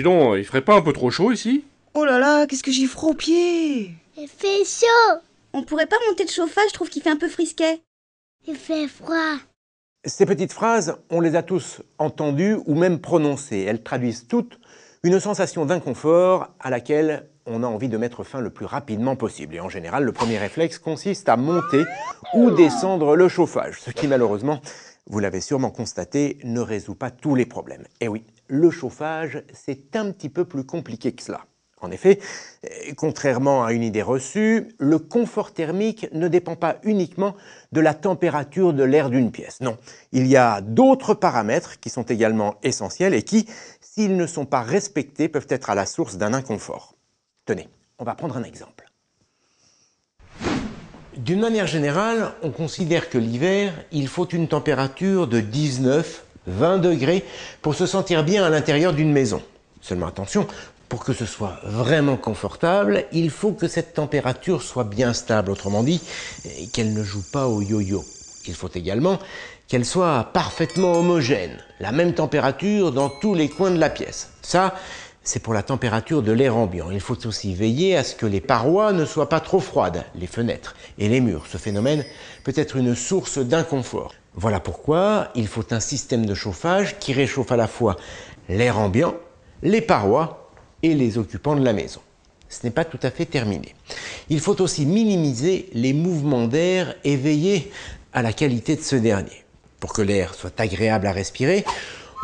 Dis donc, il ferait pas un peu trop chaud ici? Oh là là, qu'est-ce que j'ai froid aux pieds! Il fait chaud. On pourrait pas monter le chauffage, je trouve qu'il fait un peu frisquet. Il fait froid. Ces petites phrases, on les a tous entendues ou même prononcées. Elles traduisent toutes une sensation d'inconfort à laquelle on a envie de mettre fin le plus rapidement possible. Et en général, le premier réflexe consiste à monter ou descendre le chauffage, ce qui malheureusement, vous l'avez sûrement constaté, ne résout pas tous les problèmes. Et oui, le chauffage, c'est un petit peu plus compliqué que cela. En effet, contrairement à une idée reçue, le confort thermique ne dépend pas uniquement de la température de l'air d'une pièce. Non, il y a d'autres paramètres qui sont également essentiels et qui, s'ils ne sont pas respectés, peuvent être à la source d'un inconfort. Tenez, on va prendre un exemple. D'une manière générale, on considère que l'hiver, il faut une température de 19-20 degrés pour se sentir bien à l'intérieur d'une maison. Seulement attention, pour que ce soit vraiment confortable, il faut que cette température soit bien stable, autrement dit, qu'elle ne joue pas au yo-yo. Il faut également qu'elle soit parfaitement homogène, la même température dans tous les coins de la pièce. Ça, c'est pour la température de l'air ambiant. Il faut aussi veiller à ce que les parois ne soient pas trop froides, les fenêtres et les murs. Ce phénomène peut être une source d'inconfort. Voilà pourquoi il faut un système de chauffage qui réchauffe à la fois l'air ambiant, les parois et les occupants de la maison. Ce n'est pas tout à fait terminé. Il faut aussi minimiser les mouvements d'air et veiller à la qualité de ce dernier. Pour que l'air soit agréable à respirer,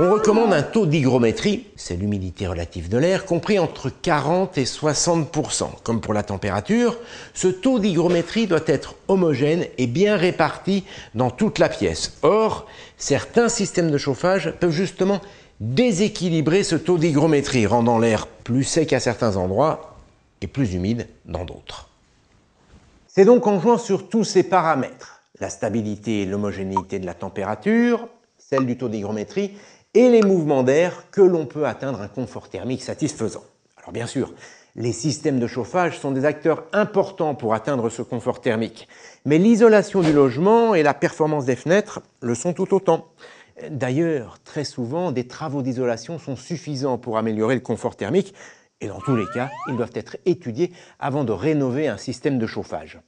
on recommande un taux d'hygrométrie, c'est l'humidité relative de l'air, compris entre 40 et 60%. Comme pour la température, ce taux d'hygrométrie doit être homogène et bien réparti dans toute la pièce. Or, certains systèmes de chauffage peuvent justement déséquilibrer ce taux d'hygrométrie, rendant l'air plus sec à certains endroits et plus humide dans d'autres. C'est donc en jouant sur tous ces paramètres, la stabilité et l'homogénéité de la température, celle du taux d'hygrométrie, et les mouvements d'air que l'on peut atteindre un confort thermique satisfaisant. Alors bien sûr, les systèmes de chauffage sont des acteurs importants pour atteindre ce confort thermique, mais l'isolation du logement et la performance des fenêtres le sont tout autant. D'ailleurs, très souvent, des travaux d'isolation sont suffisants pour améliorer le confort thermique et dans tous les cas, ils doivent être étudiés avant de rénover un système de chauffage.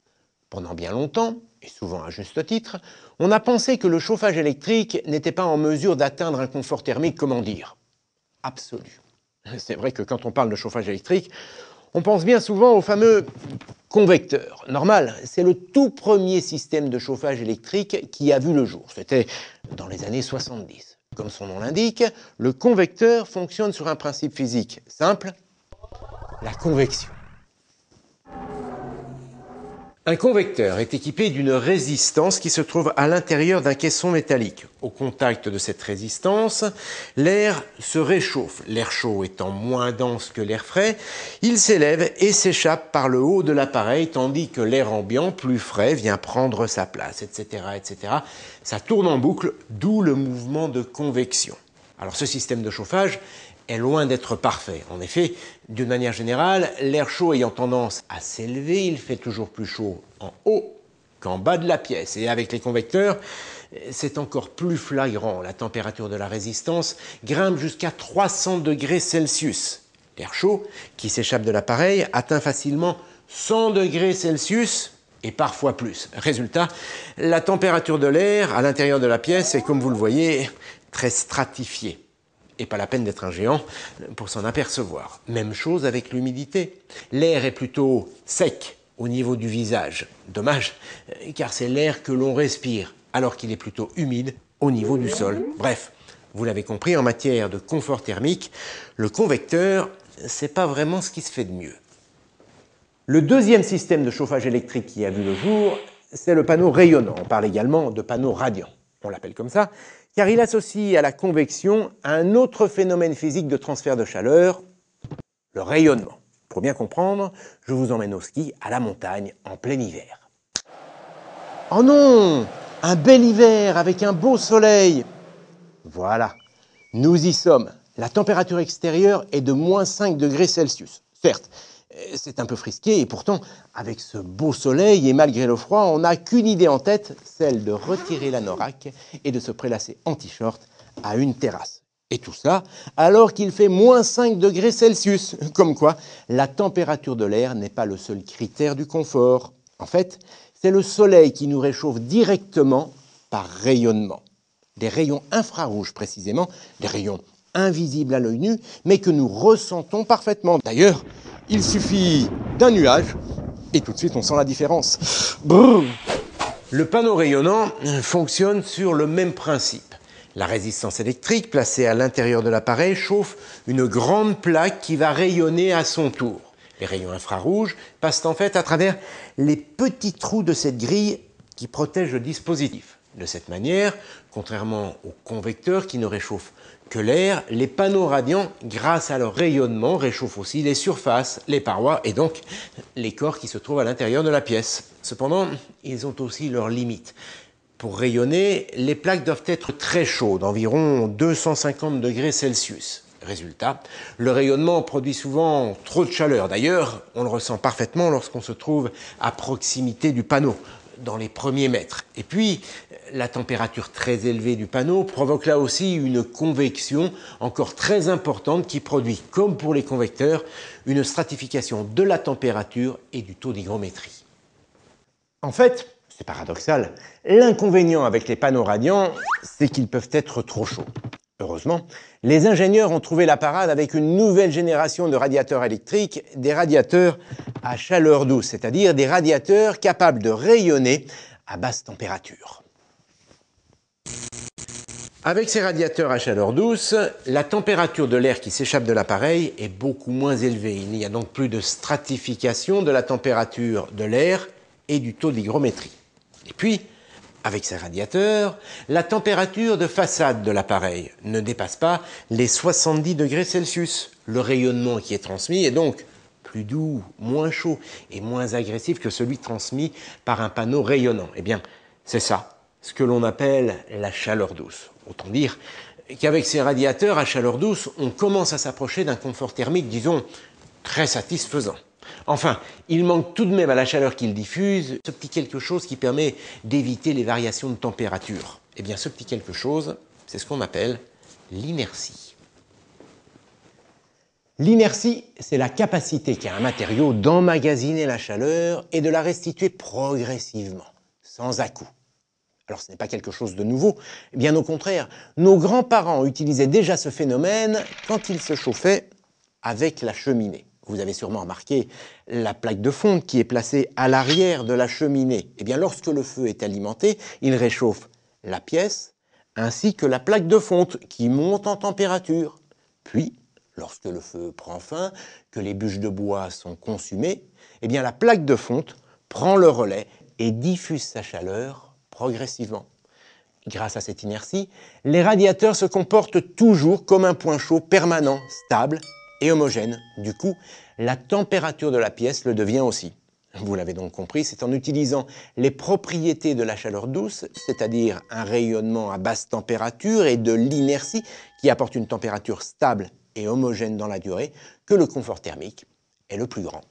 Pendant bien longtemps, et souvent à juste titre, on a pensé que le chauffage électrique n'était pas en mesure d'atteindre un confort thermique, comment dire, absolu. C'est vrai que quand on parle de chauffage électrique, on pense bien souvent au fameux convecteur. Normal, c'est le tout premier système de chauffage électrique qui a vu le jour. C'était dans les années 70. Comme son nom l'indique, le convecteur fonctionne sur un principe physique simple, la convection. Un convecteur est équipé d'une résistance qui se trouve à l'intérieur d'un caisson métallique. Au contact de cette résistance, l'air se réchauffe. L'air chaud étant moins dense que l'air frais, il s'élève et s'échappe par le haut de l'appareil, tandis que l'air ambiant, plus frais, vient prendre sa place, etc., etc. Ça tourne en boucle, d'où le mouvement de convection. Alors ce système de chauffage est loin d'être parfait. En effet, d'une manière générale, l'air chaud ayant tendance à s'élever, il fait toujours plus chaud en haut qu'en bas de la pièce. Et avec les convecteurs, c'est encore plus flagrant. La température de la résistance grimpe jusqu'à 300 degrés Celsius. L'air chaud, qui s'échappe de l'appareil, atteint facilement 100 degrés Celsius et parfois plus. Résultat, la température de l'air à l'intérieur de la pièce est, comme vous le voyez, très stratifiée. Et pas la peine d'être un géant pour s'en apercevoir. Même chose avec l'humidité. L'air est plutôt sec au niveau du visage. Dommage, car c'est l'air que l'on respire, alors qu'il est plutôt humide au niveau du sol. Bref, vous l'avez compris, en matière de confort thermique, le convecteur, c'est pas vraiment ce qui se fait de mieux. Le deuxième système de chauffage électrique qui a vu le jour, c'est le panneau rayonnant. On parle également de panneau radiant. On l'appelle comme ça, car il associe à la convection un autre phénomène physique de transfert de chaleur, le rayonnement. Pour bien comprendre, je vous emmène au ski, à la montagne, en plein hiver. Oh non! Un bel hiver avec un beau soleil! Voilà, nous y sommes. La température extérieure est de moins 5 degrés Celsius. Certes, c'est un peu frisqué et pourtant, avec ce beau soleil et malgré le froid, on n'a qu'une idée en tête, celle de retirer l'anorak et de se prélasser en t-shirt à une terrasse. Et tout cela alors qu'il fait moins 5 degrés Celsius. Comme quoi, la température de l'air n'est pas le seul critère du confort. En fait, c'est le soleil qui nous réchauffe directement par rayonnement. Des rayons infrarouges précisément, des rayons invisibles à l'œil nu, mais que nous ressentons parfaitement. D'ailleurs, il suffit d'un nuage et tout de suite on sent la différence. Brrr. Le panneau rayonnant fonctionne sur le même principe. La résistance électrique placée à l'intérieur de l'appareil chauffe une grande plaque qui va rayonner à son tour. Les rayons infrarouges passent en fait à travers les petits trous de cette grille qui protège le dispositif. De cette manière, contrairement aux convecteurs qui ne réchauffent que l'air, les panneaux radiants, grâce à leur rayonnement, réchauffent aussi les surfaces, les parois et donc les corps qui se trouvent à l'intérieur de la pièce. Cependant, ils ont aussi leurs limites. Pour rayonner, les plaques doivent être très chaudes, environ 250 degrés Celsius. Résultat, le rayonnement produit souvent trop de chaleur. D'ailleurs, on le ressent parfaitement lorsqu'on se trouve à proximité du panneau, dans les premiers mètres. Et puis, la température très élevée du panneau provoque là aussi une convection encore très importante qui produit, comme pour les convecteurs, une stratification de la température et du taux d'hygrométrie. En fait, c'est paradoxal, l'inconvénient avec les panneaux radiants, c'est qu'ils peuvent être trop chauds. Heureusement, les ingénieurs ont trouvé la parade avec une nouvelle génération de radiateurs électriques, des radiateurs à chaleur douce, c'est-à-dire des radiateurs capables de rayonner à basse température. Avec ces radiateurs à chaleur douce, la température de l'air qui s'échappe de l'appareil est beaucoup moins élevée. Il n'y a donc plus de stratification de la température de l'air et du taux d'hygrométrie. Et puis, avec ces radiateurs, la température de façade de l'appareil ne dépasse pas les 70 degrés Celsius. Le rayonnement qui est transmis est donc plus doux, moins chaud et moins agressif que celui transmis par un panneau rayonnant. Eh bien, c'est ça, ce que l'on appelle la chaleur douce. Autant dire qu'avec ces radiateurs à chaleur douce, on commence à s'approcher d'un confort thermique, disons, très satisfaisant. Enfin, il manque tout de même à la chaleur qu'il diffuse ce petit quelque chose qui permet d'éviter les variations de température. Eh bien, ce petit quelque chose, c'est ce qu'on appelle l'inertie. L'inertie, c'est la capacité qu'a un matériau d'emmagasiner la chaleur et de la restituer progressivement, sans à-coups. Alors, ce n'est pas quelque chose de nouveau, bien au contraire. Nos grands-parents utilisaient déjà ce phénomène quand ils se chauffaient avec la cheminée. Vous avez sûrement remarqué la plaque de fonte qui est placée à l'arrière de la cheminée. Eh bien, lorsque le feu est alimenté, il réchauffe la pièce ainsi que la plaque de fonte qui monte en température. Puis, lorsque le feu prend fin, que les bûches de bois sont consumées, eh bien, la plaque de fonte prend le relais et diffuse sa chaleur progressivement. Grâce à cette inertie, les radiateurs se comportent toujours comme un point chaud permanent, stable et homogène. Du coup, la température de la pièce le devient aussi. Vous l'avez donc compris, c'est en utilisant les propriétés de la chaleur douce, c'est-à-dire un rayonnement à basse température et de l'inertie qui apporte une température stable et homogène dans la durée, que le confort thermique est le plus grand.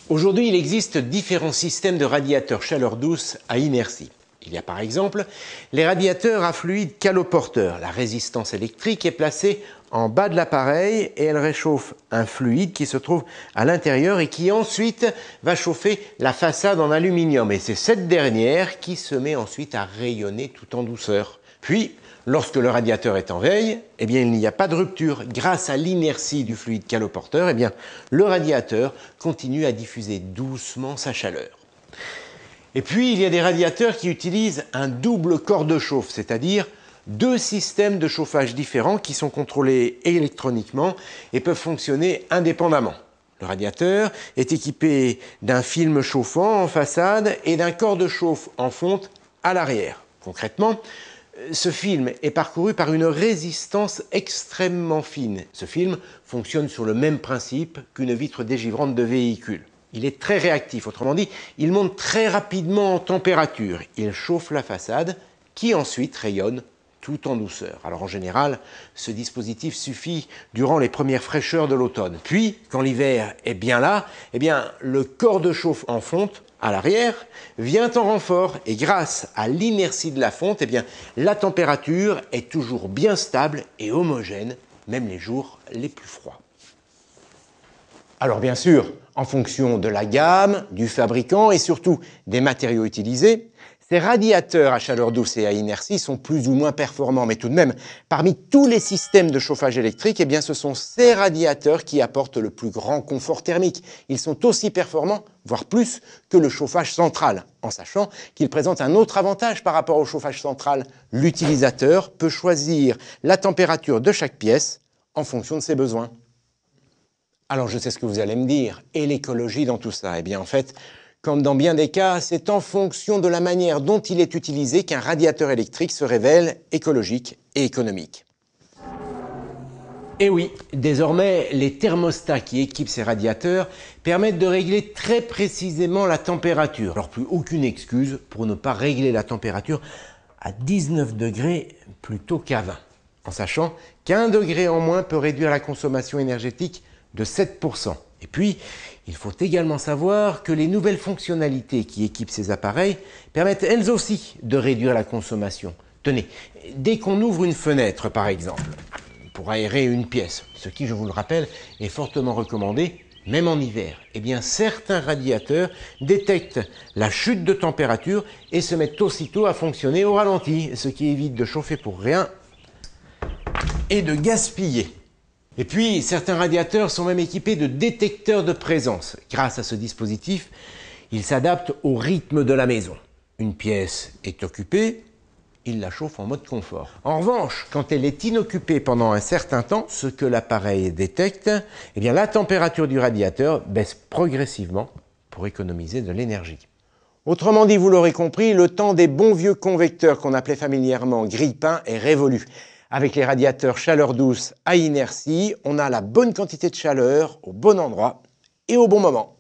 Aujourd'hui, il existe différents systèmes de radiateurs chaleur douce à inertie. Il y a par exemple les radiateurs à fluide caloporteur. La résistance électrique est placée en bas de l'appareil et elle réchauffe un fluide qui se trouve à l'intérieur et qui ensuite va chauffer la façade en aluminium. Et c'est cette dernière qui se met ensuite à rayonner tout en douceur. Puis, lorsque le radiateur est en veille, eh bien, il n'y a pas de rupture. Grâce à l'inertie du fluide caloporteur, eh bien, le radiateur continue à diffuser doucement sa chaleur. Et puis, il y a des radiateurs qui utilisent un double corps de chauffe, c'est-à-dire deux systèmes de chauffage différents qui sont contrôlés électroniquement et peuvent fonctionner indépendamment. Le radiateur est équipé d'un film chauffant en façade et d'un corps de chauffe en fonte à l'arrière. Concrètement, ce film est parcouru par une résistance extrêmement fine. Ce film fonctionne sur le même principe qu'une vitre dégivrante de véhicule. Il est très réactif, autrement dit, il monte très rapidement en température. Il chauffe la façade qui ensuite rayonne tout en douceur. Alors en général, ce dispositif suffit durant les premières fraîcheurs de l'automne. Puis, quand l'hiver est bien là, eh bien, le corps de chauffe en fonte à l'arrière, vient en renfort et grâce à l'inertie de la fonte, eh bien, la température est toujours bien stable et homogène, même les jours les plus froids. Alors bien sûr, en fonction de la gamme, du fabricant et surtout des matériaux utilisés, ces radiateurs à chaleur douce et à inertie sont plus ou moins performants, mais tout de même, parmi tous les systèmes de chauffage électrique, eh bien, ce sont ces radiateurs qui apportent le plus grand confort thermique. Ils sont aussi performants, voire plus, que le chauffage central, en sachant qu'ils présentent un autre avantage par rapport au chauffage central. L'utilisateur peut choisir la température de chaque pièce en fonction de ses besoins. Alors je sais ce que vous allez me dire, et l'écologie dans tout ça? Eh bien en fait, comme dans bien des cas, c'est en fonction de la manière dont il est utilisé qu'un radiateur électrique se révèle écologique et économique. Et oui, désormais, les thermostats qui équipent ces radiateurs permettent de régler très précisément la température. Alors plus aucune excuse pour ne pas régler la température à 19 degrés plutôt qu'à 20, en sachant qu'1 degré en moins peut réduire la consommation énergétique de 7%. Et puis, il faut également savoir que les nouvelles fonctionnalités qui équipent ces appareils permettent elles aussi de réduire la consommation. Tenez, dès qu'on ouvre une fenêtre par exemple, pour aérer une pièce, ce qui, je vous le rappelle, est fortement recommandé, même en hiver, eh bien certains radiateurs détectent la chute de température et se mettent aussitôt à fonctionner au ralenti, ce qui évite de chauffer pour rien et de gaspiller. Et puis, certains radiateurs sont même équipés de détecteurs de présence. Grâce à ce dispositif, ils s'adaptent au rythme de la maison. Une pièce est occupée, il la chauffe en mode confort. En revanche, quand elle est inoccupée pendant un certain temps, ce que l'appareil détecte, eh bien la température du radiateur baisse progressivement pour économiser de l'énergie. Autrement dit, vous l'aurez compris, le temps des bons vieux convecteurs qu'on appelait familièrement grille-pain est révolu. Avec les radiateurs chaleur douce à inertie, on a la bonne quantité de chaleur au bon endroit et au bon moment.